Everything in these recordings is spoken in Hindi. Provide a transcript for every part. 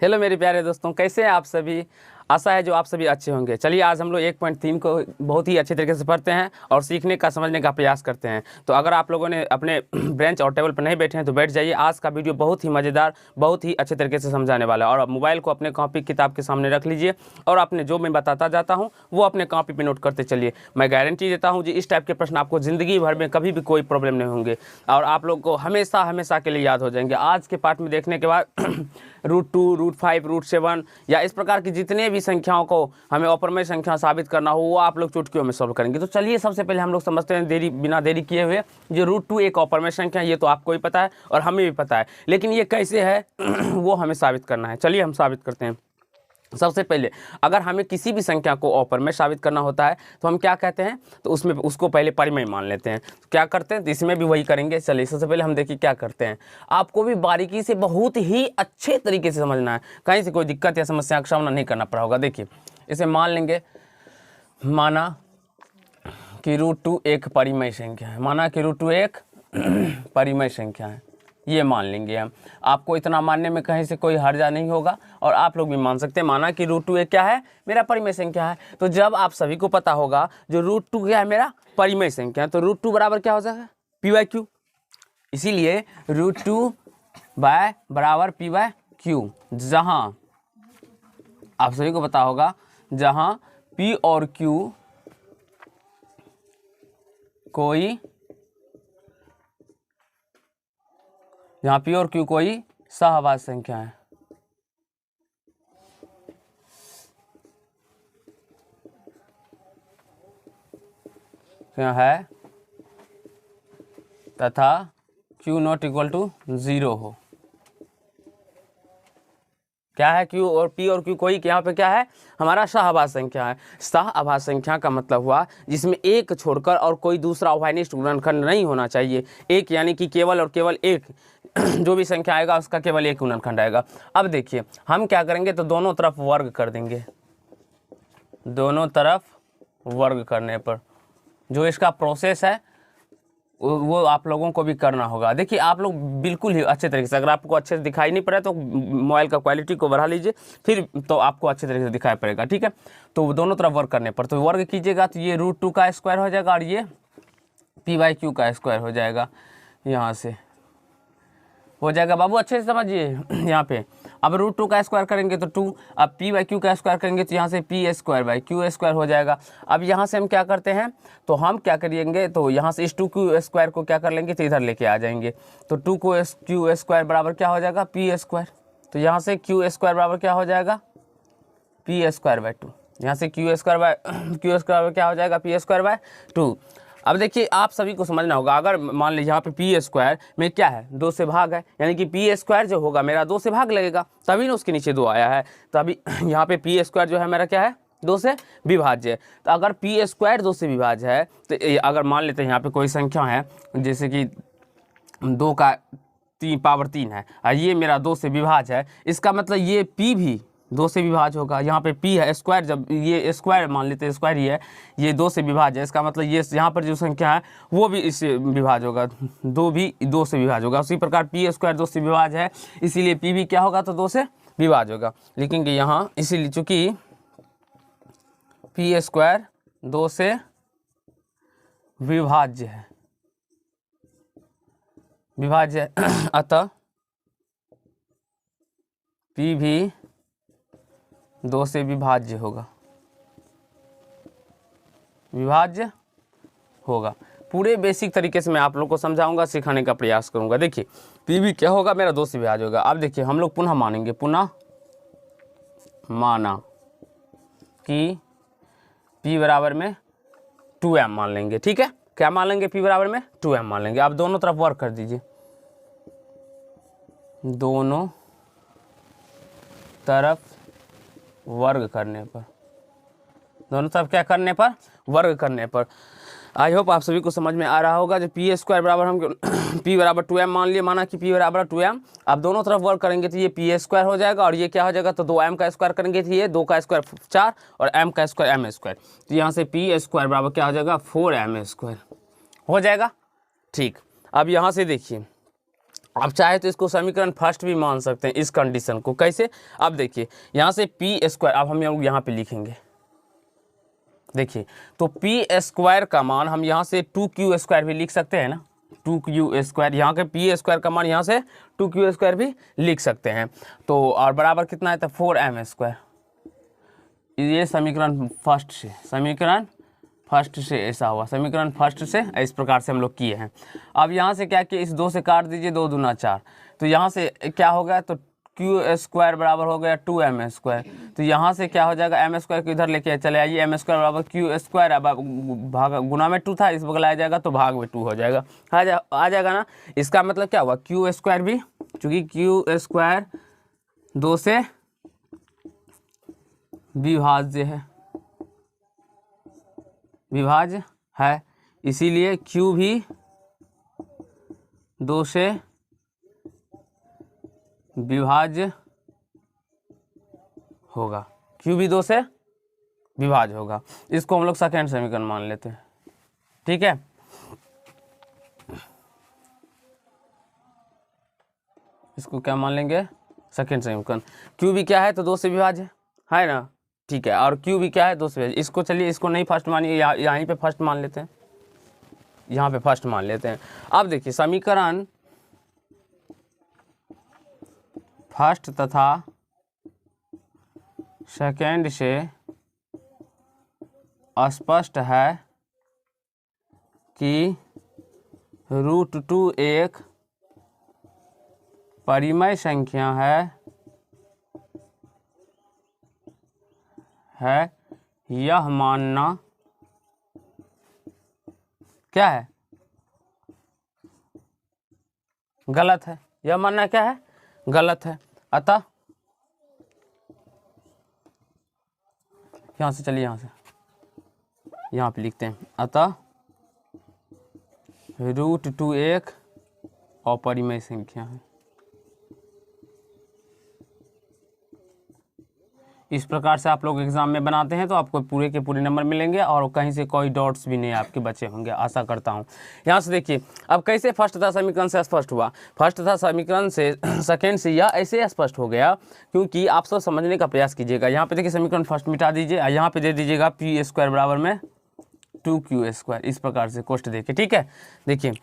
हेलो मेरे प्यारे दोस्तों, कैसे हैं आप सभी। आशा है जो आप सभी अच्छे होंगे। चलिए आज हम लोग 1.3 को बहुत ही अच्छे तरीके से पढ़ते हैं और सीखने का समझने का प्रयास करते हैं। तो अगर आप लोगों ने अपने बेंच और टेबल पर नहीं बैठे हैं तो बैठ जाइए। आज का वीडियो बहुत ही मज़ेदार, बहुत ही अच्छे तरीके से समझाने वाला है। और मोबाइल को अपने कॉपी किताब के सामने रख लीजिए और अपने जो मैं बताता जाता हूँ वो अपने कॉपी पर नोट करते चलिए। मैं गारंटी देता हूँ जी इस टाइप के प्रश्न आपको ज़िंदगी भर में कभी भी कोई प्रॉब्लम नहीं होंगे और आप लोग को हमेशा हमेशा के लिए याद हो जाएंगे। आज के पार्ट में देखने के बाद √2, √5, √7 या इस प्रकार की जितने भी संख्याओं को हमें अपरमय संख्या साबित करना हो वो आप लोग चुटकियों में सॉल्व करेंगे। तो चलिए सबसे पहले हम लोग समझते हैं बिना देरी किए हुए जो √2 एक अपरमय संख्या है, ये तो आपको ही पता है और हमें भी पता है, लेकिन ये कैसे है वो हमें साबित करना है। चलिए हम साबित करते हैं। सबसे पहले अगर हमें किसी भी संख्या को अपरमय साबित करना होता है तो हम क्या कहते हैं, तो उसमें उसको पहले परिमेय मान लेते हैं। तो क्या करते हैं, तो इसमें भी वही करेंगे। चलिए सबसे पहले हम देखिए क्या करते हैं। आपको भी बारीकी से बहुत ही अच्छे तरीके से समझना है, कहीं से कोई दिक्कत या समस्या का सामना नहीं करना पड़ा होगा। देखिए इसे मान लेंगे, माना कि √2 एक परिमेय संख्या है, माना कि √2 एक परिमेय संख्या है, ये मान लेंगे हम। आपको इतना मानने में कहीं से कोई हर्जा नहीं होगा और आप लोग भी मान सकते हैं। माना कि √2 एक क्या है, मेरा परिमेय संख्या है। तो जब आप सभी को पता होगा जो √2 क्या है, मेरा परिमेय संख्या है, तो √2 बराबर क्या हो जाएगा, p/q। इसीलिए √2 बराबर p/q। जहां आप सभी को पता होगा जहां p और q कोई सहवाची संख्या है, तथा q ≠ 0 हो। क्या है, q और p और q कोई यहाँ पे क्या है, हमारा सहवाची संख्या है। सहवाची संख्या का मतलब हुआ जिसमें एक छोड़कर और कोई दूसरा उभयनिष्ठ गुणनखंड नहीं होना चाहिए। एक यानी कि केवल और केवल एक जो भी संख्या आएगा उसका केवल एक गुणनखंड आएगा। अब देखिए हम क्या करेंगे, तो दोनों तरफ वर्ग कर देंगे। दोनों तरफ वर्ग करने पर जो इसका प्रोसेस है वो आप लोगों को भी करना होगा। देखिए आप लोग बिल्कुल ही अच्छे तरीके से, अगर आपको अच्छे से दिखाई नहीं पड़ा तो मोबाइल का क्वालिटी को बढ़ा लीजिए, फिर तो आपको अच्छे तरीके से दिखाई पड़ेगा। ठीक है, तो दोनों तरफ वर्ग करने पर तो वर्ग कीजिएगा तो ये √2 का स्क्वायर हो जाएगा और ये p/q का स्क्वायर हो जाएगा। यहाँ से हो जाएगा, बाबू अच्छे से समझिए। यहाँ पे अब √2 का स्क्वायर करेंगे तो 2, अब p/q का स्क्वायर करेंगे तो यहाँ से p² हो जाएगा। अब यहाँ से हम क्या करते हैं, तो हम क्या करेंगे, तो यहाँ से इस 2q² को क्या कर लेंगे, तो इधर लेके आ जाएंगे। तो 2q² बराबर क्या हो जाएगा, p²। तो यहाँ से q² बराबर क्या हो जाएगा, p²/2। यहाँ से q² क्या हो जाएगा, p²/2। अब देखिए आप सभी को समझना होगा, अगर मान लीजिए यहाँ पे p² में क्या है, 2 से भाग है, यानी कि p² जो होगा मेरा 2 से भाग लगेगा, तभी ना उसके नीचे 2 आया है। तो अभी यहाँ पे p² जो है मेरा क्या है, 2 से विभाज्य है। तो अगर p² 2 से विभाज्य है तो अगर मान लेते हैं यहाँ पे कोई संख्या है जैसे कि 2 का पावर 3 है और ये मेरा 2 से विभाज्य है, इसका मतलब ये p भी 2 से विभाज्य होगा। यहाँ पे p है स्क्वायर, जब ये स्क्वायर मान लेते हैं, स्क्वायर ही है, ये 2 से विभाज्य है, इसका मतलब ये यहाँ पर जो संख्या है वो भी इससे विभाज्य होगा, 2 भी 2 से विभाज्य होगा। उसी प्रकार p² 2 से विभाज्य है, इसीलिए p भी क्या होगा, तो 2 से विभाज्य होगा। लेकिन यहाँ इसीलिए चूंकि p² 2 से विभाज्य है, अतः p भी 2 से विभाज्य होगा। पूरे बेसिक तरीके से मैं आप लोग को समझाऊंगा, सिखाने का प्रयास करूंगा। देखिए p भी क्या होगा, मेरा 2 से विभाज्य होगा। अब देखिए हम लोग पुनः मानेंगे, पुनः माना कि p बराबर में 2m मान लेंगे। ठीक है, क्या मान लेंगे, p बराबर में 2m मान लेंगे। अब दोनों तरफ वर्क कर दीजिए, दोनों तरफ वर्ग करने पर, दोनों तरफ क्या करने पर, वर्ग करने पर। आई होप आप सभी को समझ में आ रहा होगा। जो p² बराबर हम p बराबर 2m मान लिए, माना कि p बराबर 2m। अब दोनों तरफ वर्ग करेंगे तो ये p² हो जाएगा और ये क्या हो जाएगा, तो 2m का स्क्वायर करेंगे तो ये 2 का स्क्वायर 4 और m का स्क्वायर m²। तो यहाँ से p² बराबर क्या हो जाएगा, 4m² हो जाएगा। ठीक, अब यहाँ से देखिए आप चाहे तो इसको समीकरण फर्स्ट भी मान सकते हैं इस कंडीशन को। कैसे? अब देखिए यहाँ से पी स्क्वायर, अब हम यहाँ पे लिखेंगे, देखिए तो पी स्क्वायर का मान हम यहाँ से 2q स्क्वायर भी लिख सकते हैं ना, 2q स्क्वायर, यहाँ के पी स्क्वायर का मान यहाँ से 2q स्क्वायर भी लिख सकते हैं। तो और बराबर कितना है, तो 4m स्क्वायर। ये समीकरण फर्स्ट से, समीकरण फर्स्ट से ऐसा हुआ, समीकरण फर्स्ट से इस प्रकार से हम लोग किए हैं। अब यहाँ से क्या किया, इस 2 से काट दीजिए, 2 दूना 4, तो यहाँ से क्या हो गया, तो q स्क्वायर बराबर हो गया 2m स्क्वायर। तो यहाँ से क्या हो जाएगा, m स्क्वायर को इधर लेके चले आइए, m स्क्वायर बराबर q स्क्वायर, अब भाग गुना में 2 था, इस बगल आ जाएगा तो भाग में 2 हो जाएगा, आ जाएगा ना। इसका मतलब क्या हुआ, q स्क्वायर भी, चूँकि q स्क्वायर 2 से विभाज्य है, विभाज्य है, इसीलिए q भी 2 से विभाज्य होगा, q भी 2 से विभाज्य होगा। इसको हम लोग सेकेंड समीकरण मान लेते हैं, ठीक है। इसको क्या मान लेंगे, सेकेंड समीकरण। q भी क्या है, तो 2 से विभाज्य है ना, ठीक है, और q भी क्या है, 2 से विभाज्य। इसको चलिए इसको नहीं फर्स्ट मानिए, यहीं पे फर्स्ट मान लेते हैं, यहाँ पे फर्स्ट मान लेते हैं। अब देखिए समीकरण फर्स्ट तथा सेकेंड से स्पष्ट है कि √2 एक परिमेय संख्या है, यह मानना क्या है, गलत है, यह मानना क्या है, गलत है। अतः यहाँ से चलिए, यहाँ से यहाँ पे लिखते हैं, अतः √2 एक अपरिमेय संख्या है। इस प्रकार से आप लोग एग्जाम में बनाते हैं तो आपको पूरे के पूरे नंबर मिलेंगे और कहीं से कोई डॉट्स भी नहीं आपके बचे होंगे, आशा करता हूं। यहाँ से देखिए अब कैसे फर्स्ट था समीकरण से स्पष्ट हुआ, फर्स्ट था समीकरण से सेकेंड से यह ऐसे स्पष्ट हो गया क्योंकि आप सब समझने का प्रयास कीजिएगा। यहाँ पे देखिए समीकरण फर्स्ट मिटा दीजिए, यहाँ पे दे दीजिएगा पी स्क्वायर बराबर में 2q स्क्वायर, इस प्रकार से कोष्ट देखिए, ठीक है। देखिए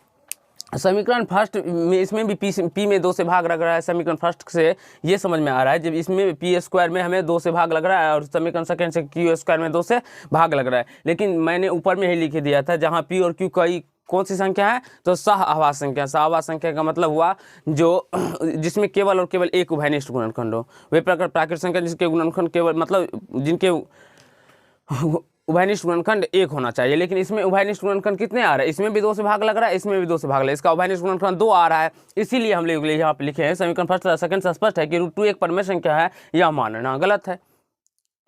समीकरण फर्स्ट में इसमें भी पी में 2 से भाग लग रहा है, समीकरण फर्स्ट से ये समझ में आ रहा है जब इसमें पी स्क्वायर में हमें 2 से भाग लग रहा है और समीकरण सेकेंड से q स्क्वायर में 2 से भाग लग रहा है। लेकिन मैंने ऊपर में ही लिख दिया था जहाँ p और q कौन सी संख्या है, तो सह आभास संख्या। सह आभास संख्या का मतलब हुआ जो जिसमें केवल और केवल एक उभयनिष्ठ गुणनखंड हो, वे प्रकार प्राकृतिक संख्या जिसके गुणनखंड केवल मतलब जिनके उभयनिष्ठ गुणनखंड एक होना चाहिए। लेकिन इसमें उभयनिष्ठ गुणनखंड कितने आ रहे हैं, इसमें भी 2 से भाग लग रहा है, इसमें भी 2 से भाग लग रहा है, इसका उभयनिष्ठ गुणनखंड 2 आ रहा है। इसीलिए हम लोग यहाँ पे लिखे हैं समीकरण फर्स्ट सेकंड से स्पष्ट है कि √2 एक परिमेय संख्या है, यह मानना गलत है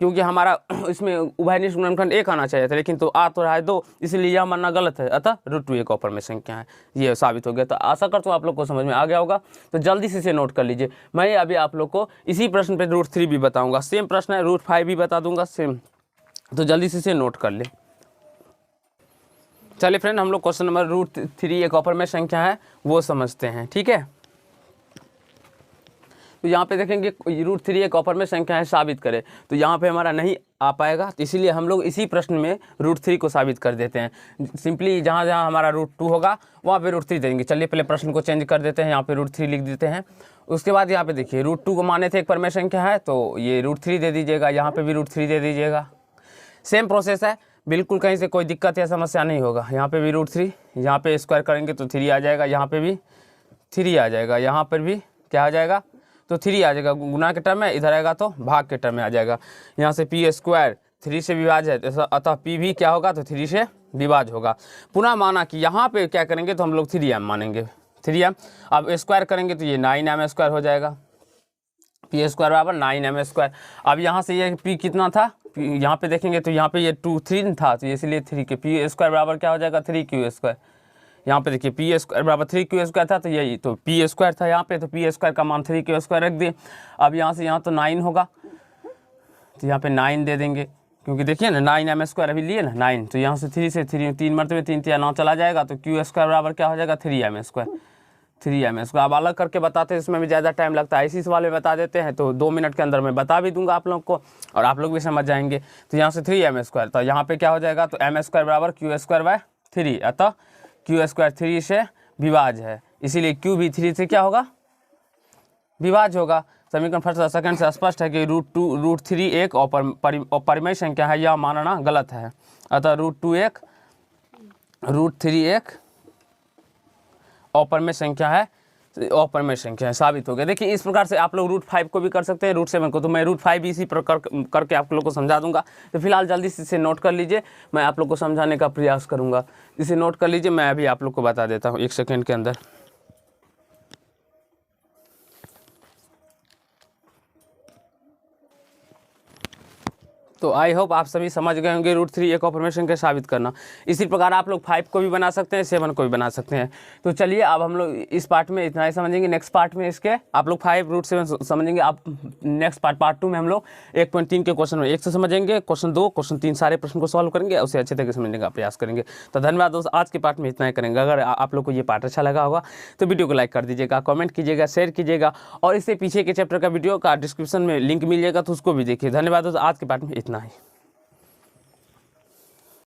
क्योंकि हमारा इसमें उभयनिष्ठ गुणनखंड 1 आना चाहिए था, लेकिन तो आ तो रहा है 2, इसलिए यह मानना गलत है। अतः √2 एक अपरिमेय संख्या है, ये साबित हो गया। तो आशा करता हूँ आप लोग को समझ में आ गया होगा। तो जल्दी से इसे नोट कर लीजिए। मैं अभी आप लोग को इसी प्रश्न पे √3 भी बताऊँगा, सेम प्रश्न है, √5 भी बता दूंगा सेम, तो जल्दी से इसे नोट कर ले। चलिए फ्रेंड हम लोग क्वेश्चन नंबर √3 एक अपरिमेय संख्या है वो समझते हैं, ठीक है। तो यहाँ पे देखेंगे √3 एक अपरिमेय संख्या है, साबित करें, तो यहाँ पे हमारा नहीं आ पाएगा, तो इसीलिए हम लोग इसी प्रश्न में √3 को साबित कर देते हैं। सिंपली जहाँ जहाँ हमारा √2 होगा वहाँ पे √3 देंगे। चलिए पहले प्रश्न को चेंज कर देते हैं, यहाँ पे √3 लिख देते हैं। उसके बाद यहाँ पे देखिए √2 को माने थे एक परिमेय संख्या है, तो ये √3 दे दीजिएगा, यहाँ पे भी √3 दे दीजिएगा। सेम प्रोसेस है, बिल्कुल कहीं से कोई दिक्कत या समस्या नहीं होगा। यहाँ पे भी √3, यहाँ पे स्क्वायर करेंगे तो 3 आ जाएगा, यहाँ पे भी 3 आ जाएगा, यहाँ पर भी क्या आ जाएगा, तो 3 आ जाएगा, गुना के टर्म में, इधर आएगा तो भाग के टर्म में आ जाएगा। यहाँ से पी स्क्वायर 3 से विभाज्य है, अतः पी भी क्या होगा, तो 3 से विभाज्य होगा। पुनः माना कि यहाँ पे क्या करेंगे, तो हम लोग 3m मानेंगे, 3m। अब स्क्वायर करेंगे तो ये 9m स्क्वायर हो जाएगा, पी स्क्वायर बराबर 9m स्क्वायर। अब यहाँ से ये पी कितना था, यहाँ पे देखेंगे तो यहाँ पे ये 3 था, तो इसलिए 3 के पी स्क्वायर बराबर क्या हो जाएगा, 3q स्क्वायर। यहाँ पे देखिए पी स्क्वायर बराबर 3q स्क्वायर था, तो यही तो पी स्क्वायर था यहाँ पे, तो पी स्क्वायर का मान 3q स्क्वायर रख दिए। अब यहाँ से यहाँ तो 9 होगा, तो यहाँ पे 9 दे देंगे, क्योंकि देखिए ना 9m स्क्वायर अभी लिए ना 9, तो यहाँ से 3 से 3 मरतबे 3 9 चला जाएगा, तो q स्क्वायर बराबर क्या हो जाएगा, 3m स्क्वायर। 3m square. अब अलग करके बताते हैं, इसमें भी ज़्यादा टाइम लगता है, इसी सवाल में बता देते हैं तो 2 मिनट के अंदर मैं बता भी दूंगा आप लोग को और आप लोग भी समझ जाएंगे। तो यहाँ से 3m स्क्वायर, तो यहाँ पे क्या हो जाएगा, तो m स्क्वायर बराबर क्यू स्क्वायर बाय 3, अतः क्यू स्क्वायर 3 से विभाज्य है, इसीलिए क्यू भी 3 से क्या होगा, विभाज्य होगा। समीकरण फर्स्ट और सेकंड से स्पष्ट है कि √3 एक अपरिमेय संख्या है, यह मानना गलत है, अतः √3 एक अपरिमेय संख्या है, अपरिमेय संख्या है, साबित हो गया। देखिए इस प्रकार से आप लोग √5 को भी कर सकते हैं, √7 को, तो मैं √5 इसी प्रकार करके आप लोग को समझा दूंगा। तो फिलहाल जल्दी से इसे नोट कर लीजिए, मैं आप लोग को समझाने का प्रयास करूंगा। इसे नोट कर लीजिए, मैं अभी आप लोग को बता देता हूँ 1 सेकेंड के अंदर। तो आई होप आप सभी समझ गए होंगे √3 एक अपरिमेय संख्या साबित करना। इसी प्रकार आप लोग 5 को भी बना सकते हैं, 7 को भी बना सकते हैं। तो चलिए अब हम लोग इस पार्ट में इतना ही समझेंगे, नेक्स्ट पार्ट में इसके आप लोग 5 √7 समझेंगे। आप नेक्स्ट पार्ट 2 में हम लोग 1.3 के क्वेश्चन 1 से समझेंगे, क्वेश्चन 2 क्वेश्चन 3 सारे प्रश्न को सॉल्व करेंगे, उसे अच्छे तरीके से समझने का प्रयास करेंगे। तो धन्यवाद दोस्तों, आज के पार्ट में इतना ही करेंगे। अगर आप लोग को ये पार्ट अच्छा लगा होगा तो वीडियो को लाइक कर दीजिएगा, कमेंट कीजिएगा, शेयर कीजिएगा और इससे पीछे के चैप्टर का वीडियो का डिस्क्रिप्शन में लिंक मिल जाएगा, तो उसको भी देखिए। धन्यवाद दोस्तों, आज के पार्ट में इतना ही।